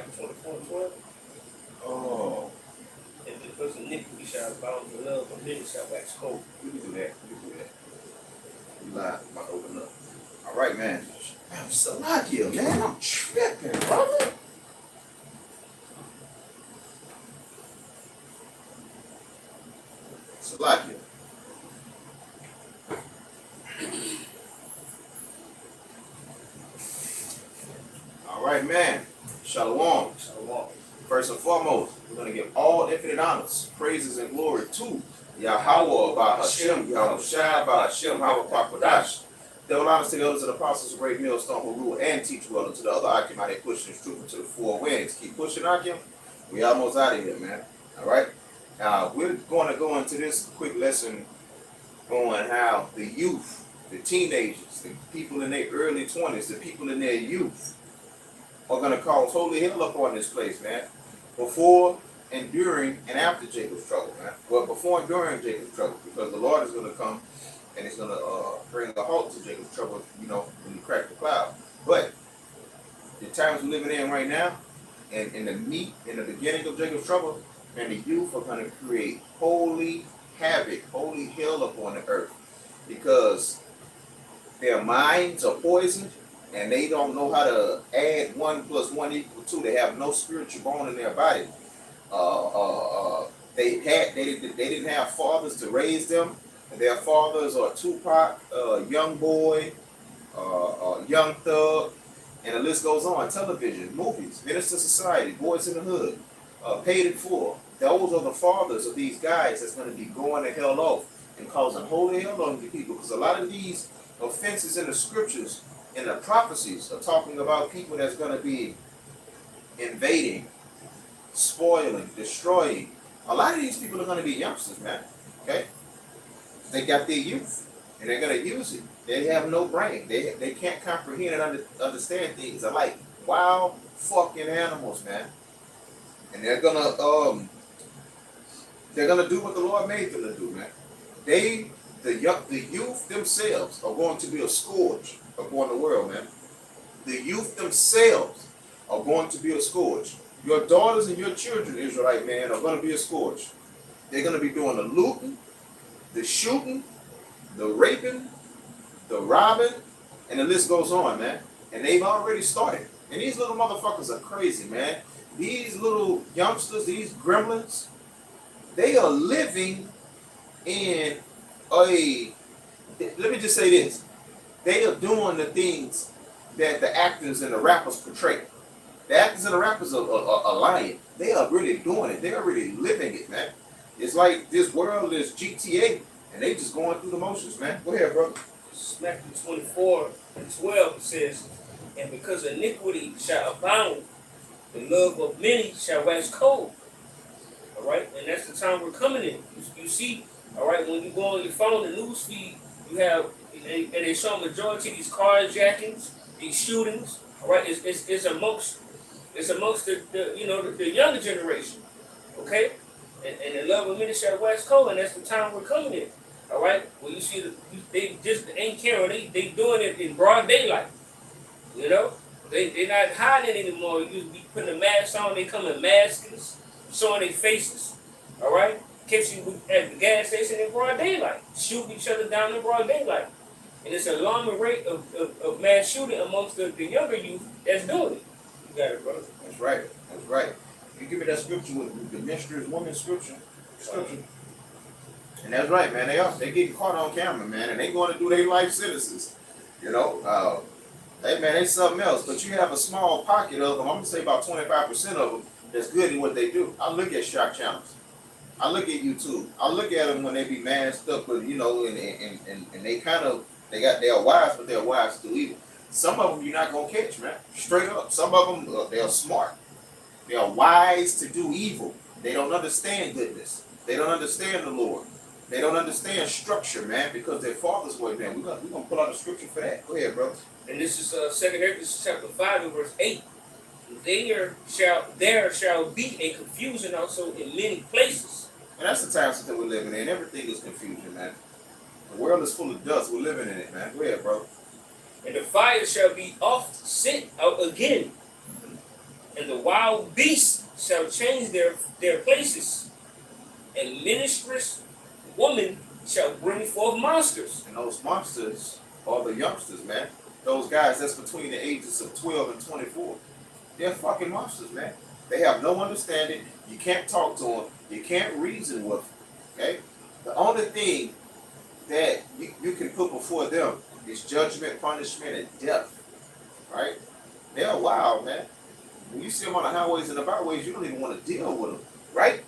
chapter 24 and 12. Oh. And because iniquity shall abound, the love of many shall wax cold. We can do that. We can do that. We live. I'm about to open up. All right, man. I'm Salakia, man. I'm tripping, brother. Salakia. All right, man. Shalom. Shalom. First and foremost, we're going to give all infinite honors, praises, and glory to Yahweh, by Hashem, Yahushua, by Hashem, Hawah Pakwadash. Double honors to the elders and apostles of Great Millstone who rule and teach well, and to the other Akim, how they push this truth into the four winds. Keep pushing, Akim. We almost out of here, man. All right? We're going to go into this quick lesson on how the youth, the teenagers, the people in their early 20s, the people in their youth, are going to cause holy hell upon this place, man. Before and during and after Jacob's trouble, man. Well, before and during Jacob's trouble, because the Lord is going to come and he's going to bring a halt to Jacob's trouble, you know, when he cracked the cloud. But the times we're living in right now, and in the beginning of Jacob's trouble, and the youth are going to create holy havoc, holy hell upon the earth, because their minds are poisoned, and they don't know how to add 1 + 1 = 2. They have no spiritual bone in their body. They didn't have fathers to raise them. Their fathers are Tupac, Young Boy, Young Thug, and the list goes on. Television, movies, Minister Society, Boys in the Hood, Paid in Full. Those are the fathers of these guys that's going to be going the hell off and causing holy hell on the people, because a lot of these offenses in the scriptures and the prophecies are talking about people that's going to be invading, spoiling, destroying. A lot of these people are going to be youngsters, man. Okay? They got their youth, and they're going to use it. They have no brain. They can't comprehend and understand things. They're like wild fucking animals, man. And they're gonna do what the Lord made them to do, man. The youth themselves are going to be a scourge upon the world, man. The youth themselves are going to be a scourge. Your daughters and your children, Israelite man, are going to be a scourge. They're going to be doing the looting, the shooting, the raping, the robbing, and the list goes on, man. And they've already started. And these little motherfuckers are crazy, man. These little youngsters, these gremlins, they are living in a, let me just say this. They are doing the things that the actors and the rappers portray. The actors and the rappers are lying. They are really doing it. They are really living it, man. It's like this world is GTA, and they just going through the motions, man. Go ahead, brother. Matthew 24 and 12 says, and because iniquity shall abound, the love of many shall wax cold. All right? And that's the time we're coming in. You see, all right, when you go on your phone, the news feed, you have, and they show a majority of these carjackings, these shootings. All right? It's amongst the younger generation. Okay? And the love of many shall wax cold, and that's the time we're coming in. All right? Well, you see, they just ain't caring. They doing it in broad daylight. You know? They're not hiding anymore. You be putting a mask on, they come in masks, showing their faces. All right? Catch you at the gas station in broad daylight, shooting each other down in broad daylight. And it's an alarming rate of mass shooting amongst the younger youth that's doing it. You got it, brother. That's right. That's right. You give me that scripture with the menstruous woman scripture. And that's right, man. They getting caught on camera, man, and they going to do their life sentences. You know, hey, man, they something else. But you have a small pocket of them. I'm gonna say about 25% of them that's good in what they do. I look at shock channels. I look at YouTube. I look at them when they be masked up, but you know, and they are wise, but they're wise to do evil. Some of them you're not gonna catch, man. Straight up. Some of them they are smart. They are wise to do evil. They don't understand goodness. They don't understand the Lord. They don't understand structure, man, because their fathers were there. We're gonna pull out a scripture for that. Go ahead, bro. And this is 2 Corinthians chapter 5 and verse 8. There shall be a confusion also in many places. And that's the times that we're living in. Everything is confusion, man. The world is full of dust. We're living in it, man. Go ahead, bro. And the fire shall be oft sent out again. And the wild beasts shall change their places, and ministress woman shall bring forth monsters. And those monsters are the youngsters, man. Those guys that's between the ages of 12 and 24. They're fucking monsters, man. They have no understanding. You can't talk to them. You can't reason with them. Okay? The only thing that you can put before them is judgment, punishment, and death. Right? They're wild, man. When you see them on the highways and the byways, you don't even want to deal with them. Right?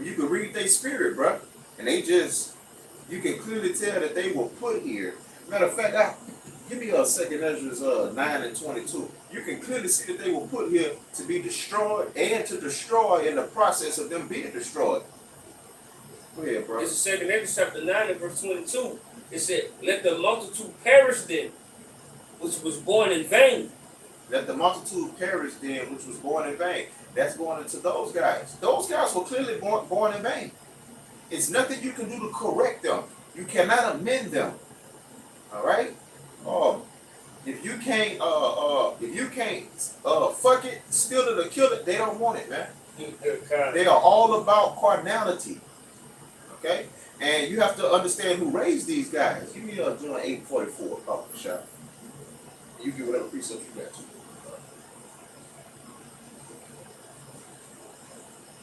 You can read their spirit, bro. And they just, you can clearly tell that they were put here. Matter of fact, give me a second Ezra 9 and 22. You can clearly see that they were put here to be destroyed and to destroy in the process of them being destroyed. Go ahead, bro. It's the second Ezra chapter 9 and verse 22. It said, let the multitude perish then, which was born in vain. Let the multitude perish then, which was born in vain. That's going into those guys. Those guys were clearly born in vain. It's nothing you can do to correct them. You cannot amend them. All right? If you can't fuck it, steal it, or kill it, they don't want it, man. They are all about carnality. Okay? And you have to understand who raised these guys. Give me John 8:44, Papa Shop. You get whatever precept you got to.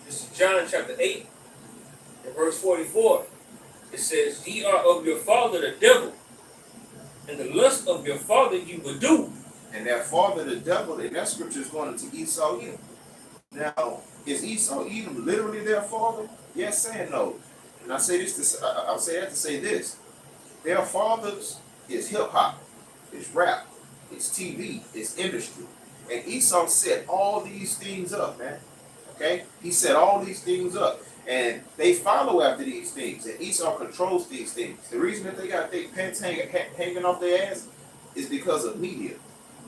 This is John chapter 8 and verse 44. It says, ye are of your father the devil, and the lust of your father you will do. And their father the devil, in that scripture is going into Esau Edom. Now, is Esau Edom literally their father? Yes and no. And I say this I'll say that to say this. Their fathers is hip hop, it's rap, it's TV, it's industry. And Esau set all these things up, man. Okay? He set all these things up. And they follow after these things. And Esau controls these things. The reason that they got their pants hanging off their ass is because of media.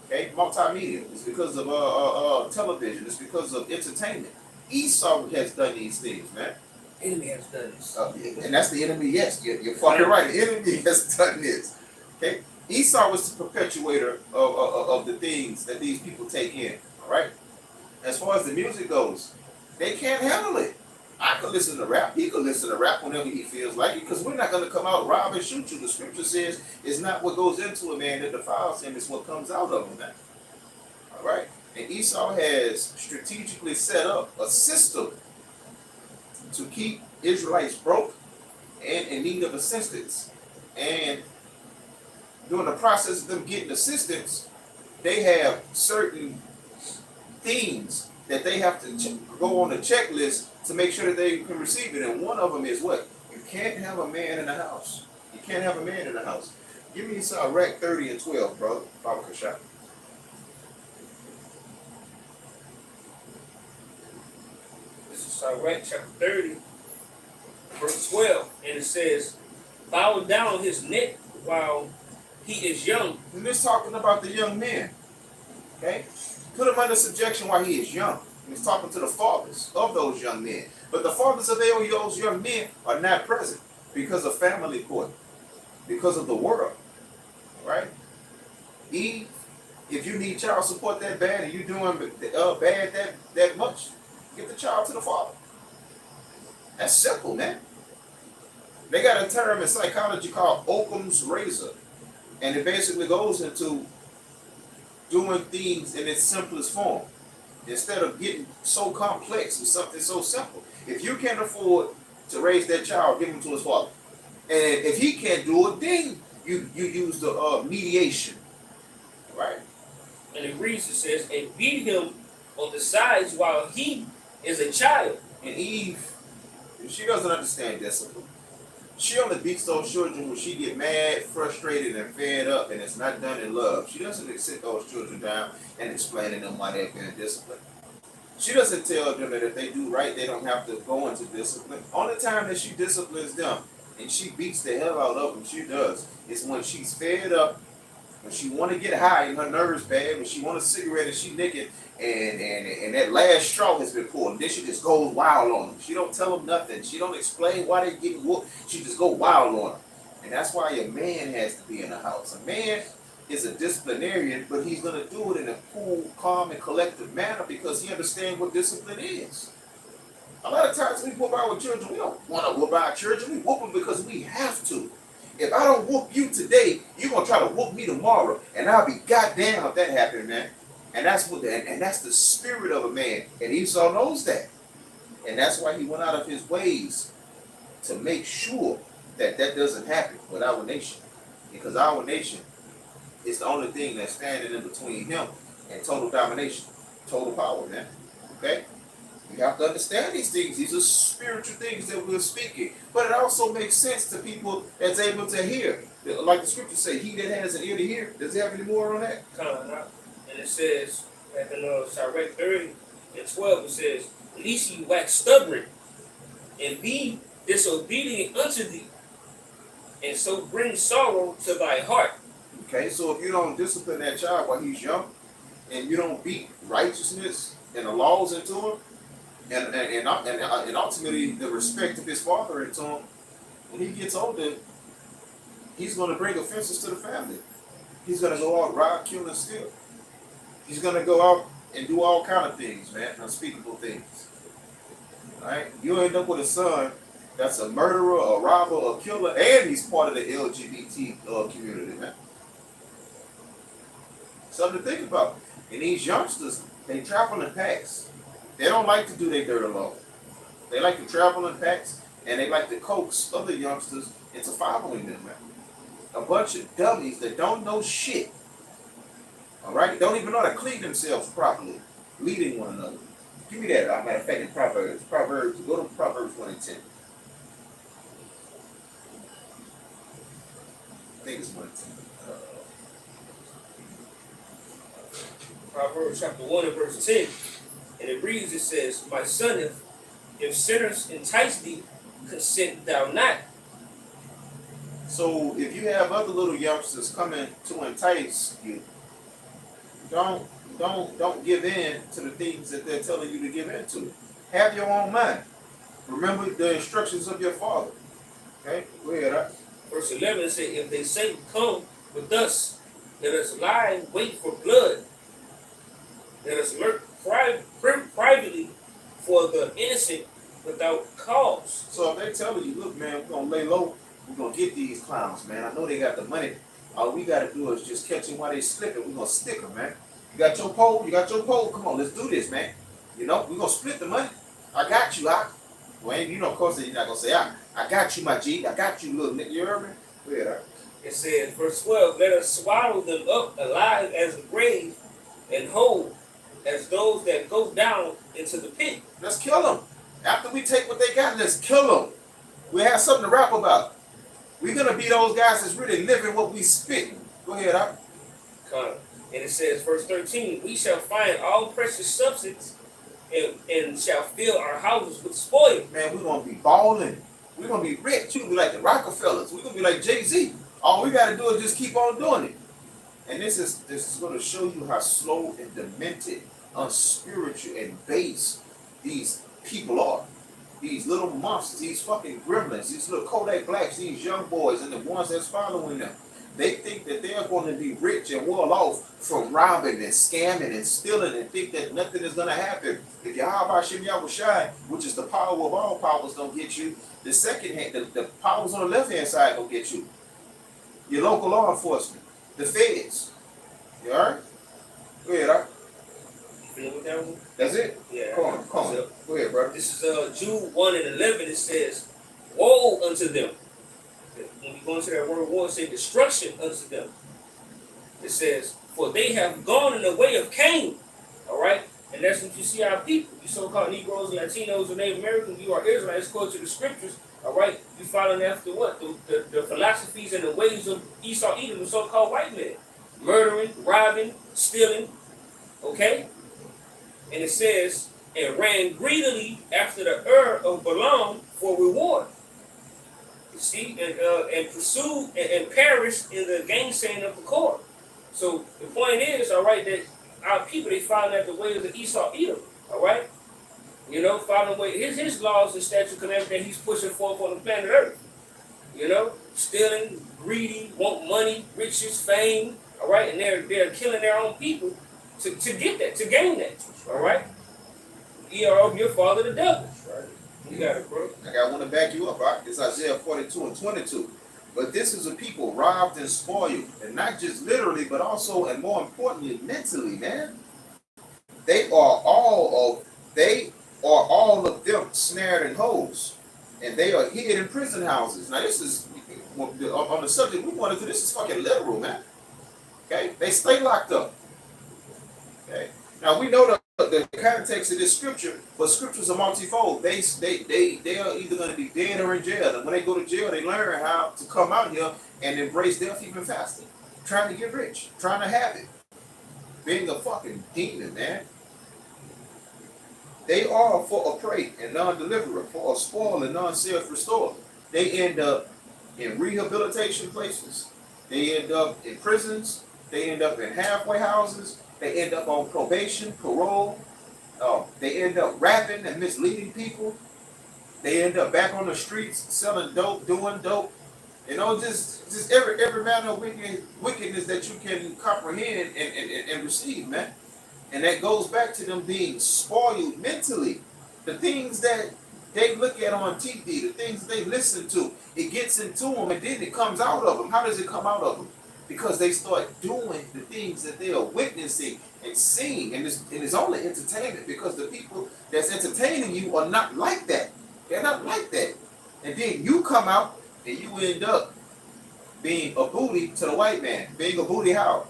Okay? Multimedia. It's because of television. It's because of entertainment. Esau has done these things, man. Enemy has done this. And that's the enemy, yes. You're fucking right. The enemy has done this. Okay? Esau was the perpetuator of the things that these people take in. All right? As far as the music goes, they can't handle it. I could listen to rap. He could listen to rap whenever he feels like it, because we're not going to come out, rob, and shoot you. The scripture says it's not what goes into a man that defiles him, it's what comes out of him. All right? And Esau has strategically set up a system to keep Israelites broke and in need of assistance. And during the process of them getting assistance, they have certain things that they have to go on the checklist to make sure that they can receive it. And one of them is what? You can't have a man in the house. You can't have a man in the house. Give me Sirach 30 and 12, brother. Baba Kashaf. This is Sirach chapter 30, verse 12. And it says, bow down his neck while he is young. And this talking about the young men. Okay? Put him under subjection while he is young. And he's talking to the fathers of those young men. But the fathers of those young men are not present because of family court, because of the world. Right? Eve, if you need child support that bad and you're doing bad that much, give the child to the father. That's simple, man. They got a term in psychology called Occam's razor. And it basically goes into doing things in its simplest form instead of getting so complex with something so simple. If you can't afford to raise that child, give him to his father. And if he can't do it, then you use the mediation. Right? And it reads, it says, and beat him on the sides while he is a child. And Eve, she doesn't understand discipline. She only beats those children when she get mad, frustrated, and fed up, and it's not done in love. She doesn't sit those children down and explain to them why they're being disciplined. She doesn't tell them that if they do right, they don't have to go into discipline. Only time that she disciplines them and she beats the hell out of them, she does, is when she's fed up, when she want to get high and her nerves bad, when she want a cigarette and she naked, and that last straw has been pulled, and then she just goes wild on them. She don't tell them nothing. She don't explain why they're getting whooped. She just go wild on them. And that's why a man has to be in the house. A man is a disciplinarian, but he's going to do it in a cool, calm, and collective manner because he understands what discipline is. A lot of times we whoop our children, we don't want to whoop our children, we whoop them because we have to. If I don't whoop you today, you're going to try to whoop me tomorrow, and I'll be goddamn if that happened, man. And that's what and that's the spirit of a man, and Esau knows that. And that's why he went out of his ways to make sure that that doesn't happen with our nation. Because our nation is the only thing that's standing in between him and total domination, total power, man. Okay? You have to understand these things. These are spiritual things that we're speaking. But it also makes sense to people that's able to hear. Like the scriptures say, he that has an ear to hear. Does it have any more on that? And it says, back in Sirach 30 and 12, it says, "Lest ye wax stubborn, and be disobedient unto thee, and so bring sorrow to thy heart." Okay, so if you don't discipline that child while he's young, and you don't beat righteousness and the laws into him, and ultimately the respect of his father into him, when he gets older, he's going to bring offenses to the family. He's going to go out, rob, kill, and steal. He's going to go out and do all kind of things, man, unspeakable things. All right? You end up with a son that's a murderer, a robber, a killer, and he's part of the LGBT community, man. Something to think about. And these youngsters, they travel in packs. They don't like to do their dirt alone. They like to travel in packs, and they like to coax other youngsters into following them, man. A bunch of dummies that don't know shit. All right? They don't even know how to clean themselves properly, leading one another. Give me that. Matter of fact, in Proverbs, go to Proverbs 1 and 10. I think it's 1 and 10. Proverbs chapter 1 and verse 10. And it reads, it says, "My son, if sinners entice thee, consent thou not." So if you have other little youngsters coming to entice you, don't give in to the things that they're telling you to give in to. Have your own mind. Remember the instructions of your father. Okay? Go ahead. Verse 11 says, "If they say, come with us, let us lie wait for blood. Let us lurk privately for the innocent without cause." So if they telling you, look, man, we're going to lay low. We're going to get these clowns, man. I know they got the money. All we got to do is just catch them while they slipping. We're going to stick them, man. You got your pole? You got your pole? Come on, let's do this, man. You know, we're going to split the money. I got you, Well, you know, of course, you're not going to say, I got you, my G. I got you, little nigga. You heard me? Go ahead, It says, verse 12, "Let us swallow them up alive as the grave, and whole as those that go down into the pit." Let's kill them. After we take what they got, let's kill them. We have something to rap about. We're going to be those guys that's really living what we spitting. Go ahead, And it says, verse 13, "We shall find all precious substance and shall fill our houses with spoil." Man, we're going to be balling. We're going to be rich. We're going to be like the Rockefellers. We're going to be like Jay-Z. All we got to do is just keep on doing it. And this is going to show you how slow and demented, unspiritual, and base these people are. These little monsters, these fucking gremlins, these little Kodak Blacks, these young boys, and the ones that's following them. They think that they're going to be rich and well off from robbing and scamming and stealing and think that nothing is going to happen. If Yahweh Shem Yahushai, which is the power of all powers, don't get you, the second hand, the powers on the left-hand side don't get you. Your local law enforcement, the feds. You all right? Go ahead, With that one? That's it? Yeah. Come on. Go ahead, bro. This is Jude 1 and 11. It says, "Woe unto them." When we go into that word "woe," it says destruction unto them. It says, "For they have gone in the way of Cain." All right? And that's what you see our people. You so-called Negroes and Latinos and Native Americans, you are Israelites, according to the scriptures. All right? You following after what? The philosophies and the ways of Esau, Edom, the so-called white man. Murdering, robbing, stealing. Okay? And it says, "And ran greedily after the of Balaam for reward." You see, and pursued and perished in the gainsaying of the court. So the point is, all right, that our people, they follow after the ways of Esau, Edom. All right, you know, following way his laws and statute commandments that he's pushing forth on the planet Earth. You know, stealing, greedy, want money, riches, fame. All right, and they're killing their own people to get that, to gain that. All right, ye are of your father the devil. Right, you got it, bro. I got one to back you up. Right? It's Isaiah 42:22. But this is a people robbed and spoiled, and not just literally, but also and more importantly, mentally, man. They are all of them snared in holes, and they are hid in prison houses. Now this is on the subject we wanted to. This is fucking literal, man. Okay, they stay locked up. Okay, now we know the context of this scripture, but scriptures are multifold. They are either going to be dead or in jail, and when they go to jail, they learn how to come out here and embrace death even faster. Trying to get rich, trying to have it, being a fucking demon, man. They are for a prey and non-deliverer, for a spoil and non-self-restorer. They end up in rehabilitation places. They end up in prisons. They end up in halfway houses. They end up on probation, parole. They end up rapping and misleading people. They end up back on the streets selling dope, doing dope. You know, just every manner of wickedness that you can comprehend and receive, man. And that goes back to them being spoiled mentally. The things that they look at on TV, the things they listen to, it gets into them and then it comes out of them. How does it come out of them? Because they start doing the things that they are witnessing and seeing. And it's only entertainment because the people that's entertaining you are not like that. They're not like that. And then you come out and you end up being a booty to the white man. Being a booty how?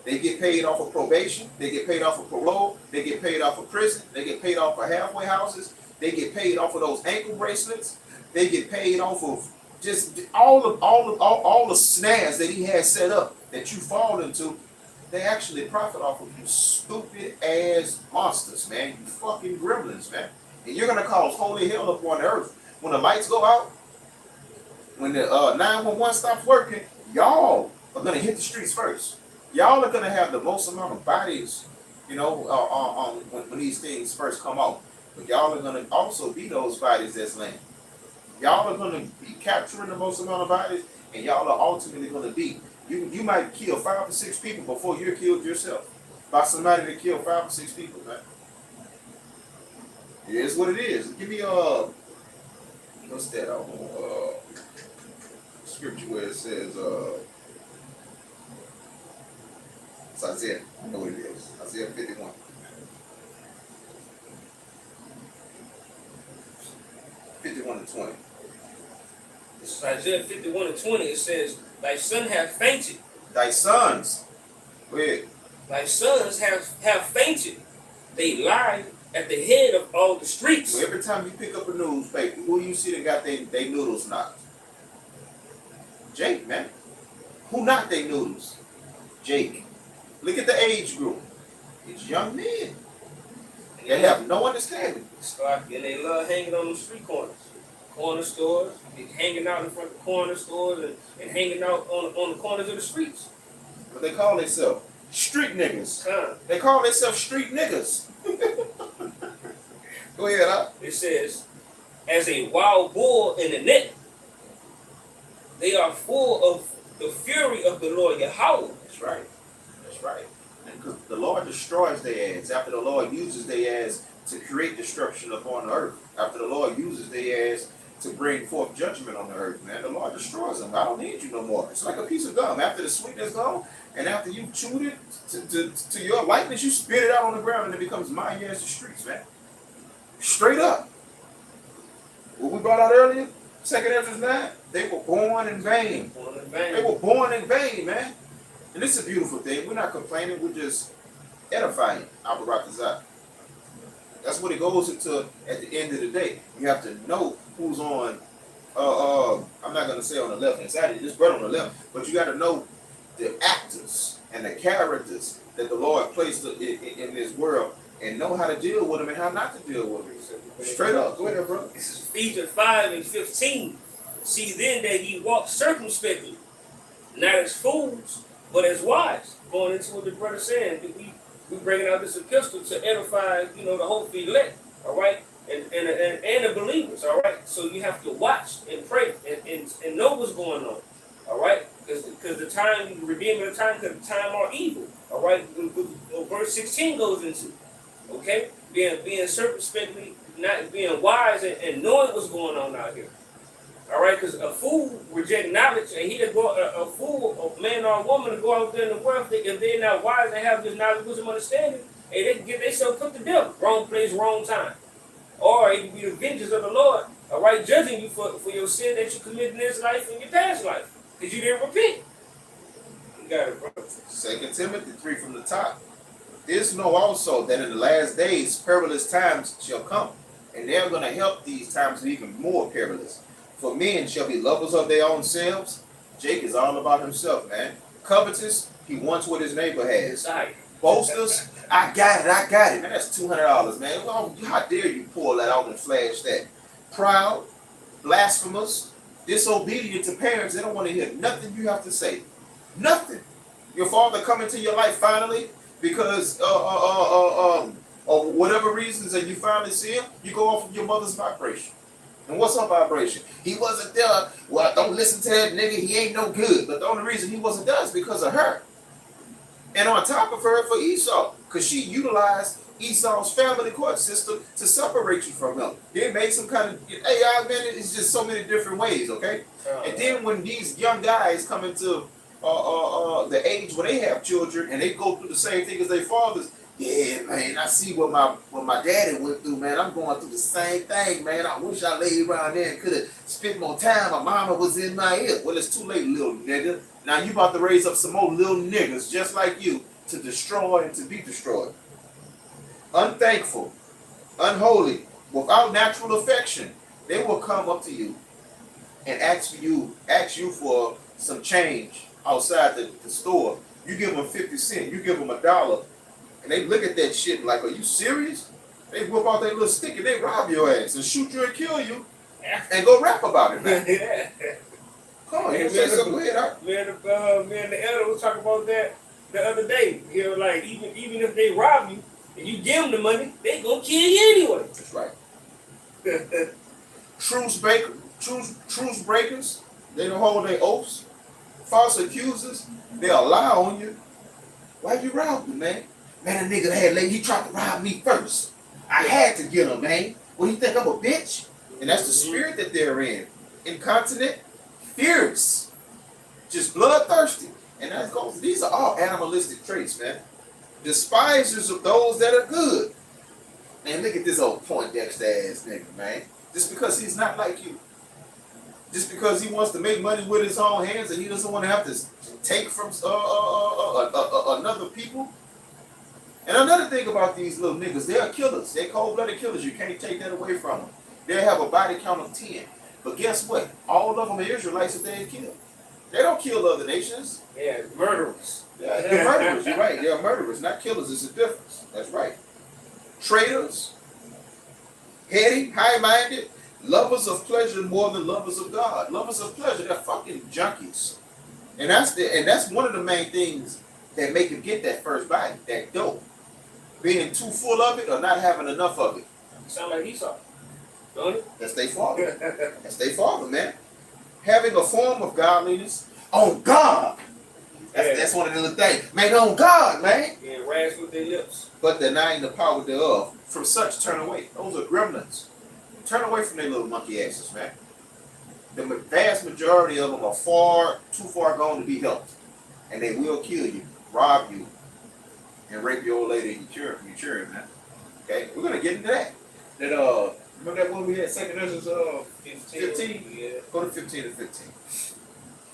They get paid off of probation. They get paid off of parole. They get paid off of prison. They get paid off of halfway houses. They get paid off of those ankle bracelets. They get paid off of just all the snares that he has set up that you fall into. They actually profit off of you stupid ass monsters, man. You fucking gremlins, man. And you're gonna cause holy hell up on the earth. When the lights go out, when the 911 stops working, y'all are gonna hit the streets first. Y'all are gonna have the most amount of bodies, you know, when these things first come out. But y'all are gonna also be those bodies that's laying. Y'all are gonna be capturing the most amount of bodies, and y'all are ultimately gonna be. You might kill 5 or 6 people before you're killed yourself by somebody that killed 5 or 6 people, man. It is what it is. Give me what's that scripture where it says it's Isaiah. I know what it is. Isaiah 51. 51-20. This is Isaiah 51:20. It says, thy son hath fainted. Thy sons. Go ahead. Thy sons have fainted. They lie at the head of all the streets. So every time you pick up a newspaper, who you see that got they noodles knocked? Jake, man. Who knocked their noodles? Jake. Look at the age group. It's young men. They have no understanding. And they love hanging on the street corner stores, hanging out in front of corner stores and hanging out on the corners of the streets. What they call themselves? Street niggas. Huh. They call themselves street niggas. Go ahead, huh? It says, as a wild bull in a net, they are full of the fury of the Lord Yahweh. That's right. That's right. Because the Lord destroys their ass after the Lord uses their ass to create destruction upon the earth. After the Lord uses their ass to bring forth judgment on the earth, man, the Lord destroys them. I don't need you no more. It's like a piece of gum. After the sweetness gone, and after you chewed it to your likeness, you spit it out on the ground and it becomes mighty as the streets, man. Straight up. What we brought out earlier, 2 Ezra 9, they were born in vain. They were born in vain, man. And this is a beautiful thing. We're not complaining. We're just edifying Abba Ratazah. That's what it goes into at the end of the day. You have to know who's on, I'm not going to say on the left-hand side. It's right on the left. But you got to know the actors and the characters that the Lord placed in this world and know how to deal with them and how not to deal with them. Straight up. Go ahead, bro. This is Ephesians 5:15. See then that ye walk circumspectly, not as fools, but as wise. Going into what the brother saying, we bringing out this epistle to edify, the whole elect, all right, and the believers, all right. So you have to watch and pray and know what's going on, all right, because because the time, redeeming the time, because the time are evil. All right, verse 16 goes into, okay, being circumspectly, not being wise and knowing what's going on out here. All right, because a fool reject knowledge, and he that go a fool, a man or a woman to go out there in the world, if they're not wise and have this knowledge, wisdom, understanding, and they can get themselves put to death, wrong place, wrong time, or it can be the vengeance of the Lord, all right, judging you for your sin that you committed in this life and your past life, because you didn't repent. You got it, bro. 2 Timothy 3 from the top. This know also that in the last days perilous times shall come, and they're going to help these times be even more perilous. For men shall be lovers of their own selves. Jake is all about himself, man. Covetous, he wants what his neighbor has. Boasters, I got it. Man, that's $200, man. How dare you pull that out and flash that? Proud, blasphemous, disobedient to parents. They don't want to hear nothing you have to say. Nothing. Your father come into your life finally because or whatever reasons that you finally see him, you go off of your mother's vibration. And what's her vibration? He wasn't there. Well, don't listen to that nigga. He ain't no good. But the only reason he wasn't there is because of her. And on top of her for Esau, because she utilized Esau's family court system to separate you from him. They made some kind of, hey, man, it's just so many different ways, okay? And then when these young guys come into the age where they have children and they go through the same thing as their fathers, yeah, man, I see what my daddy went through, man. I'm going through the same thing, man. I wish I laid around there and could have spent more time. My mama was in my ear. Well, it's too late, little nigga. Now you about to raise up some more little niggas just like you to destroy and to be destroyed. Unthankful, unholy, without natural affection, they will come up to you and ask you for some change outside the store. You give them 50 cents, you give them $1. And they look at that shit like, are you serious? They whip out their little stick and they rob your ass and shoot you and kill you and go rap about it, man. Come on, you say something weird, huh? Me and the elder was talking about that the other day. You know, like even if they rob you and you give them the money, they gonna kill you anyway. That's right. Truce breakers, they don't hold their oaths. False accusers, they'll lie on you. Why you rob me, man? Man, a nigga had late, he tried to rob me first. I had to get him, man. What do you think, I'm a bitch? And that's the spirit that they're in. Incontinent, fierce, just bloodthirsty. And that goes, these are all animalistic traits, man. Despisers of those that are good. Man, look at this old Poindexter ass nigga, man. Just because he's not like you. Just because he wants to make money with his own hands and he doesn't want to have to take from another people. And another thing about these little niggas, they are killers. They're cold-blooded killers. You can't take that away from them. They have a body count of 10. But guess what? All of them are Israelites that they killed. They don't kill other nations. Yeah, murderers. They're murderers, you're right. They're murderers, not killers. It's a difference. That's right. Traitors, heady, high-minded, lovers of pleasure more than lovers of God. Lovers of pleasure, they're fucking junkies. And that's one of the main things that make them get that first bite, that dope. Being too full of it or not having enough of it. Sound like Esau, don't it? That's their father. That's their father, man. Having a form of godliness on God. That's one of the little things. Man, on God, man. Yeah, rags with their lips. But denying the power thereof. From such, turn away. Those are gremlins. Turn away from their little monkey asses, man. The vast majority of them are too far gone to be helped. And they will kill you, rob you, and rape your old lady and your children, man. Okay, we're gonna get into that. Remember that one we had, 2 Ezra 15? Yeah. Go to 15 and 15.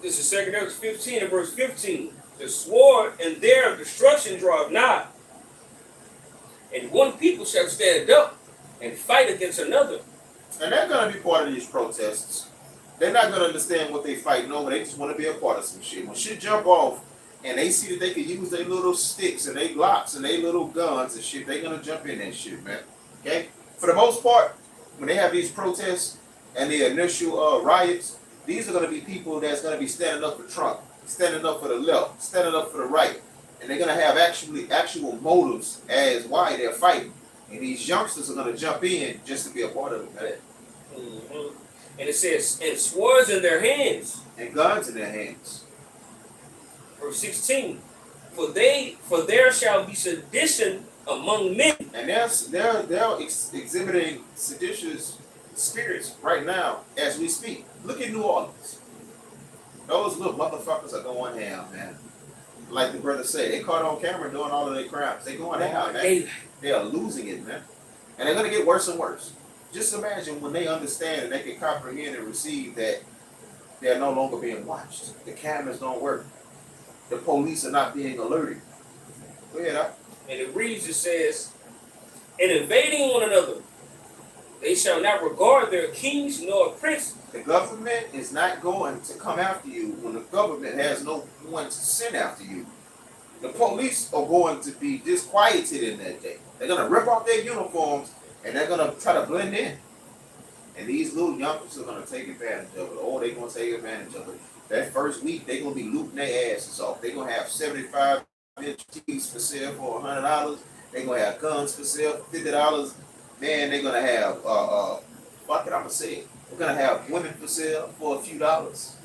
This is 2 Ezra 15 and verse 15. The sword and their destruction draweth nigh, and one people shall stand up and fight against another. And they're gonna be part of these protests. They're not gonna understand what they fighting over. They just want to be a part of some shit. When shit jump off and they see that they can use their little sticks and their glocks and their little guns and shit, they're gonna jump in that shit, man. Okay? For the most part, when they have these protests and the initial riots, these are gonna be people that's gonna be standing up for Trump, standing up for the left, standing up for the right, and they're gonna have actual motives as why they're fighting. And these youngsters are gonna jump in just to be a part of it, man. Mm-hmm. And it says, and swords in their hands. And guns in their hands. Verse 16. For there shall be sedition among men. And they're exhibiting seditious spirits right now as we speak. Look at New Orleans. Those little motherfuckers are going ham, man. Like the brother said, they caught on camera doing all of their crimes. They going ham, man. They are losing it, man. And they're gonna get worse and worse. Just imagine when they understand and they can comprehend and receive that they're no longer being watched. The cameras don't work. The police are not being alerted. Go ahead, And it reads, it says, in invading one another, they shall not regard their kings nor princes. The government is not going to come after you when the government has no one to send after you. The police are going to be disquieted in that day. They're going to rip off their uniforms and they're going to try to blend in. And these little youngsters are going to take advantage of it. Oh, they're going to take advantage of it. That first week, they're going to be looting their asses off. They're going to have 75-inch TVs for sale for $100. They're going to have guns for sale for $50. Man, they're going to have, fuck it, I'm going to say it. They're going to have women for sale for a few dollars.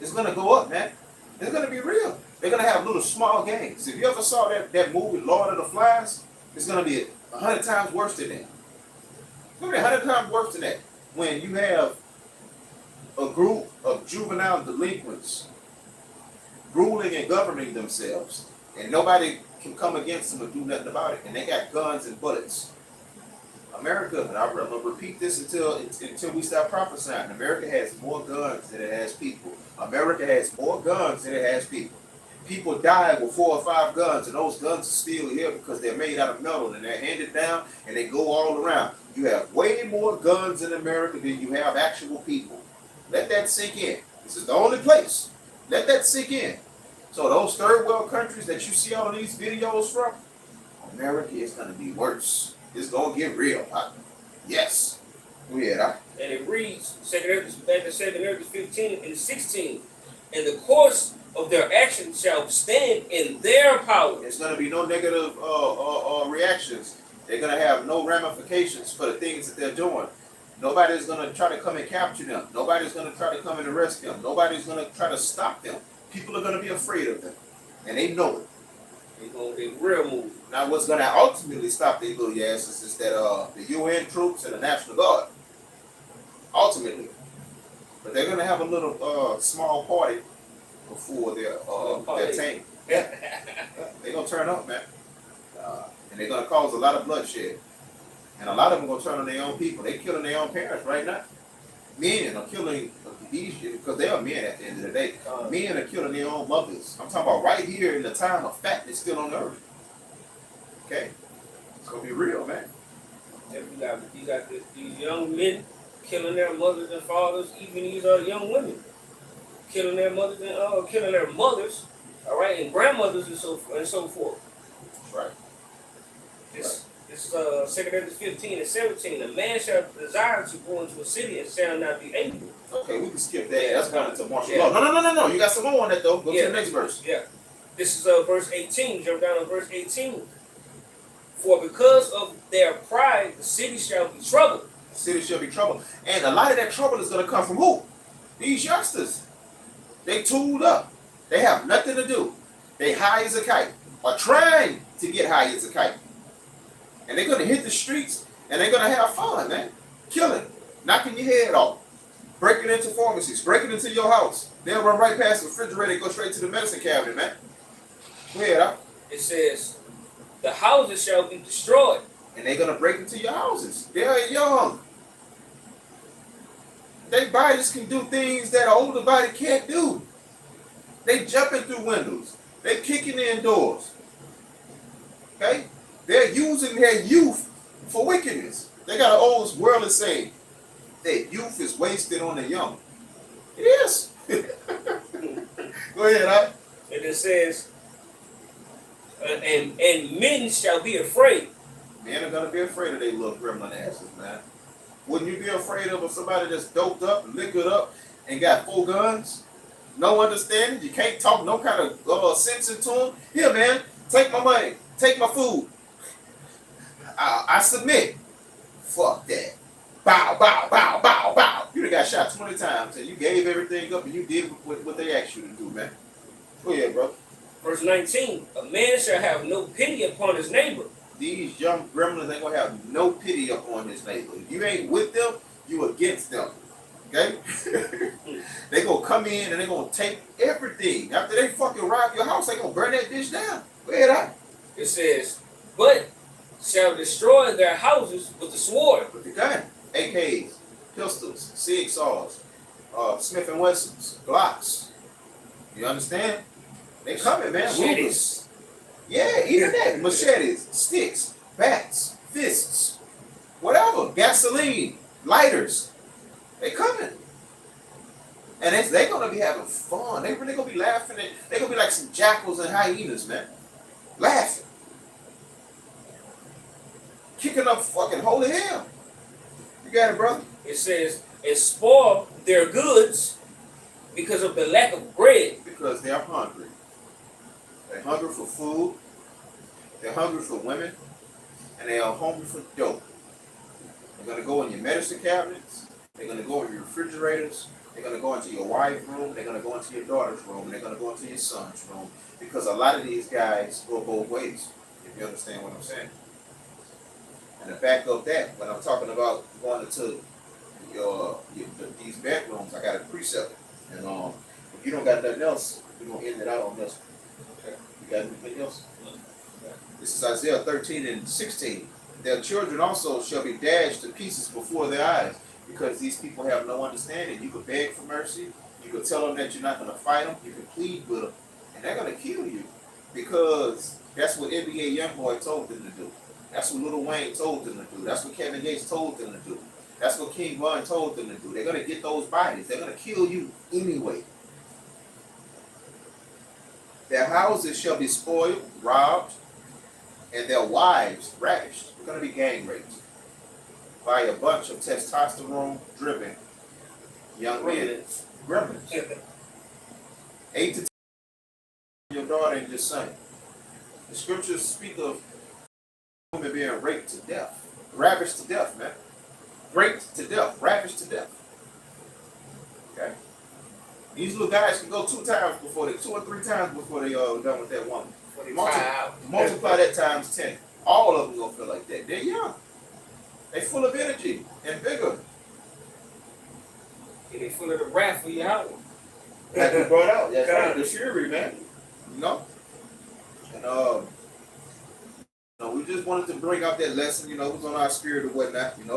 It's going to go up, man. It's going to be real. They're going to have little small gangs. If you ever saw that movie, Lord of the Flies, it's going to be 100 times worse than that. It's going to be 100 times worse than that. When you have a group of juvenile delinquents ruling and governing themselves, and nobody can come against them and do nothing about it, and they got guns and bullets. America, and I'm going to repeat this until we stop prophesying, America has more guns than it has people. America has more guns than it has people. People die with 4 or 5 guns, and those guns are still here because they're made out of metal, and they're handed down, and they go all around. You have way more guns in America than you have actual people. Let that sink in. This is the only place. Let that sink in. So those third world countries that you see all of these videos from, America is going to be worse. It's going to get real, partner. Yes. Go ahead, And it reads, 2 Corinthians 15 and 16, and the course of their actions shall stand in their power. There's going to be no negative reactions. They're going to have no ramifications for the things that they're doing. Nobody's going to try to come and capture them. Nobody's going to try to come and arrest them. Nobody's going to try to stop them. People are going to be afraid of them. And they know it. They're going to be real moved. Now, what's going to ultimately stop these little asses is that the UN troops and the National Guard. Ultimately. But they're going to have a little small party before their tank. They're going to turn up, man. And they're going to cause a lot of bloodshed. And a lot of them are going to turn on their own people. They're killing their own parents right now. Men are killing these, because they are men at the end of the day. Men are killing their own mothers. I'm talking about right here in the time of fatness still on earth. Okay? It's going to be real, man. You got these young men killing their mothers and fathers, even these young women killing their mothers and killing their mothers, all right, and grandmothers and so forth. That's right. This 2 Corinthians 15 and 17. A man shall desire to go into a city and shall not be able. Okay, we can skip that. That's going into martial law. No. You got some more on that though. Go to the next verse. Yeah. This is verse 18. Jump down to verse 18. For because of their pride, the city shall be troubled. The city shall be troubled. And a lot of that trouble is going to come from who? These youngsters. They tooled up. They have nothing to do. They high as a kite. Or trying to get high as a kite. And they're going to hit the streets and they're going to have fun, man. Killing. Knocking your head off. Breaking into pharmacies. Breaking into your house. They'll run right past the refrigerator and go straight to the medicine cabinet, man. Go ahead, It says, the houses shall be destroyed. And they're going to break into your houses. They're young. Their bodies can do things that an older body can't do. They jumping through windows. They kicking in doors. Okay? They're using their youth for wickedness. They got an old worldly saying that youth is wasted on the young. It is. Go ahead, And it says, and men shall be afraid. Men are going to be afraid of their little gremlin asses, man. Wouldn't you be afraid of somebody that's doped up, liquored up, and got 4 guns? No understanding? You can't talk no kind of sense into them? Here, man, take my money. Take my food. I submit. Fuck that. Bow, bow, bow, bow, bow. You done got shot 20 times and you gave everything up and you did what they asked you to do, man. Go ahead, bro. Verse 19, a man shall have no pity upon his neighbor. These young gremlins ain't gonna have no pity upon his neighbor. If you ain't with them, you against them. Okay? They gonna come in and they gonna take everything. After they fucking rob your house, they gonna burn that bitch down. Go ahead, out. It says, but shall destroy their houses with the sword. With the gun. AKs, pistols, SIG saws, Smith and Wessons, Glocks. You understand? They coming, man. Machetes. Yeah, even that. Machetes, sticks, bats, fists, whatever. Gasoline, lighters. They coming. And they gonna be having fun. They really gonna be laughing. They gonna be like some jackals and hyenas, man. Laughing. Kicking up fucking holy hell. You got it, brother? It says, and spoil their goods because of the lack of bread. Because they are hungry. They're hungry for food. They're hungry for women. And they are hungry for dope. They're going to go in your medicine cabinets. They're going to go in your refrigerators. They're going to go into your wife's room. They're going to go into your daughter's room. And they're going to go into your son's room. Because a lot of these guys go both ways. If you understand what I'm saying. And to back up that, when I'm talking about going into these bedrooms, I got a precept. And if you don't got nothing else, we're going to end it out on this. Okay? You got anything else? This is Isaiah 13 and 16. Their children also shall be dashed to pieces before their eyes, because these people have no understanding. You could beg for mercy. You could tell them that you're not going to fight them. You can plead with them. And they're going to kill you. Because that's what NBA Youngboy told them to do. That's what Lil Wayne told them to do. That's what Kevin Gates told them to do. That's what King Von told them to do. They're going to get those bodies. They're going to kill you anyway. Their houses shall be spoiled, robbed, and their wives ravished. They're going to be gang raped by a bunch of testosterone-driven young men. Gremlins. 8 to 10, your daughter and your son. The scriptures speak of women being raped to death, ravished to death, man. Raped to death, ravished to death. Okay? These little guys can go 2 or 3 times before they done with that woman. Multiply that times 10. All of them gonna feel like that. They're young. They full of energy and vigor. And they full of the wrath for your house. Like we brought out, that's right, the fury, man. You know? And we just wanted to bring out that lesson, it was on our spirit or whatnot, And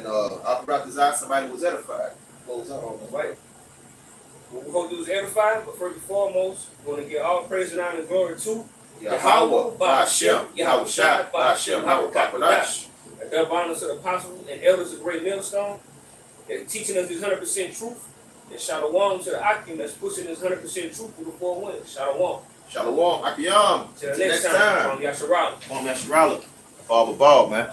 I brought this out, somebody was edified. Close out on the way. What we're going to do is edify, but first and foremost, we're going to give all praise and honor and glory to Yahweh, Ba'ashem, Yahweh Shai, Ba'ashem, Yahweh Kakadash. A double honor to the apostles and elders of Great Millstone. They're teaching us this 100% truth. And shalom to the Akim that's pushing this 100% truth through the 4 winds. Shalom. Shalom, Akiyam. Till the next time. On Yasharala. On Yasharala. Ball, man.